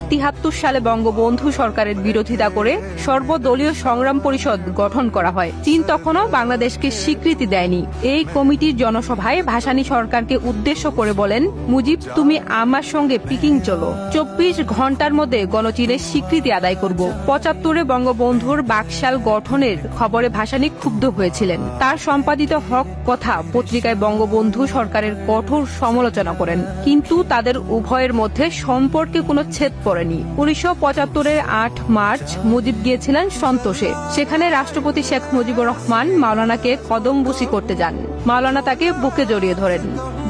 1973 সালে বঙ্গবন্ধু সরকারের বিরোধিতা করে সর্বদলীয় সংগ্রাম পরিষদ গঠন করা হয়। চীন তখনও বাংলাদেশকে স্বীকৃতি দেয়নি। এই কমিটির জনসভায় ভাসানী সরকারকে উদ্দেশ্য করে বলেন, মুজিব, তুমি আমার সঙ্গে পিকিং চলো, 24 ঘন্টার মধ্যে গণচীনের স্বীকৃতি আদায় করব। 75-এ বঙ্গবন্ধুর বাকশাল গঠনের খবরে ভাসানী ক্ষুব্ধ হয়েছিলেন। তার সম্পাদিত হক কথা পত্রিকায় বঙ্গবন্ধু সরকারের কঠোর সমালোচনা করেন, কিন্তু তাদের উভয়ের মধ্যে সম্পর্কে কোনো ছেদ পড়েনি। 1975-এর 8 মার্চ মুজিব গিয়েছিলেন সন্তোষে। সেখানে রাষ্ট্রপতি শেখ মুজিবুর রহমান মাওলানাকে কদমবুসি করতে যান। মাওলানা তাকে বুকে জড়িয়ে ধরেন,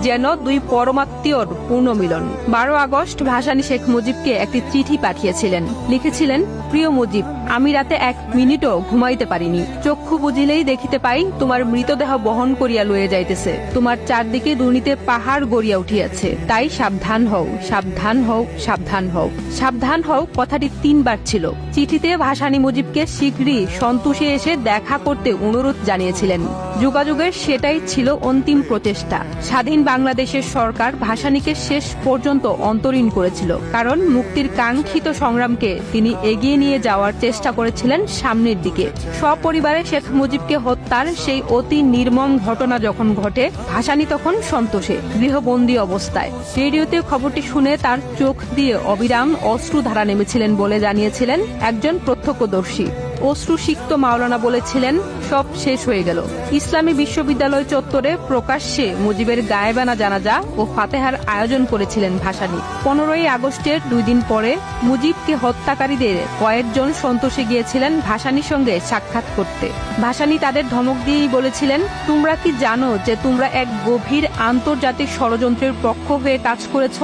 যেন দুই পরমাত্মীয়র পূর্ণমিলন। 12 আগস্ট ভাসানী শেখ মুজিবকে একটি চিঠি পাঠিয়েছিলেন। লিখেছিলেন, প্রিয় মুজিব, আমি রাতে 1 মিনিটও ঘুমাইতে পারিনি। চক্ষু বুঝিলেই দেখিতে পাই তোমার মৃতদেহ বহন করিয়া লইয়া যাইতেছে। তোমার চারদিকে দুর্নীতির পাহাড় গড়িয়া উঠিয়াছে। তাই সাবধান হও, সাবধান হও, সাবধান হও। সাবধান হও কথাটি 3 বার ছিল। চিঠিতে ভাসানী মুজিবকে শীঘ্রই সন্তোষে এসে দেখা করতে অনুরোধ জানিয়েছিলেন। যোগাযোগের সেটাই ছিল অন্তিম প্রচেষ্টা। স্বাধীন বাংলাদেশের সরকার ভাসানীকে শেষ পর্যন্ত অন্তরীণ করেছিল, কারণ মুক্তির কাঙ্ক্ষিত সংগ্রামকে তিনি এগিয়ে নিয়ে যাওয়ার চেষ্টা করেছিলেন সামনের দিকে। সপরিবারে শেখ মুজিবকে হত্যার সেই অতি নির্মম ঘটনা যখন ঘটে, ভাসানী তখন সন্তোষে গৃহবন্দী অবস্থায়। রেডিওতে খবরটি শুনে তার চোখ দিয়ে অবিরাম অশ্রুধারা নেমেছিলেন বলে জানিয়েছিলেন একজন প্রত্যক্ষদর্শী। অশ্রুসিক্ত মাওলানা বলেছিলেন, সব শেষ হয়ে গেল। ইসলামী বিশ্ববিদ্যালয় চত্বরে প্রকাশ্যে মুজিবের গায়েবানা জানাজা ও ফাতেহার আয়োজন করেছিলেন ভাসানী। 15ই আগস্টের 2 দিন পরে মুজিবকে হত্যাকারীদের কয়েকজন সন্তোষে গিয়েছিলেন ভাসানীর সঙ্গে সাক্ষাৎ করতে। ভাসানী তাদের ধমক দিয়েই বলেছিলেন, তোমরা কি জানো যে তোমরা এক গভীর আন্তর্জাতিক ষড়যন্ত্রের পক্ষ হয়ে কাজ করেছ?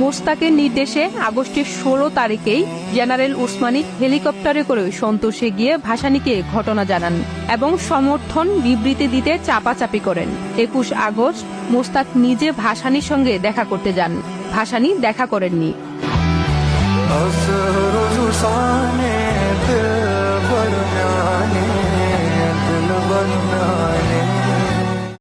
মোস্তাকের নির্দেশে আগস্টের 16 তারিখেই জেনারেল উসমানী হেলিকপ্টারে করে সন্তোষে গিয়ে ভাসানীকে ঘটনা জানান এবং সমর্থন বিবৃতি দিতে চাপাচাপি করেন। 21 আগস্ট মোস্তাক নিজে ভাসানীর সঙ্গে দেখা করতে যান। ভাসানী দেখা করেননি।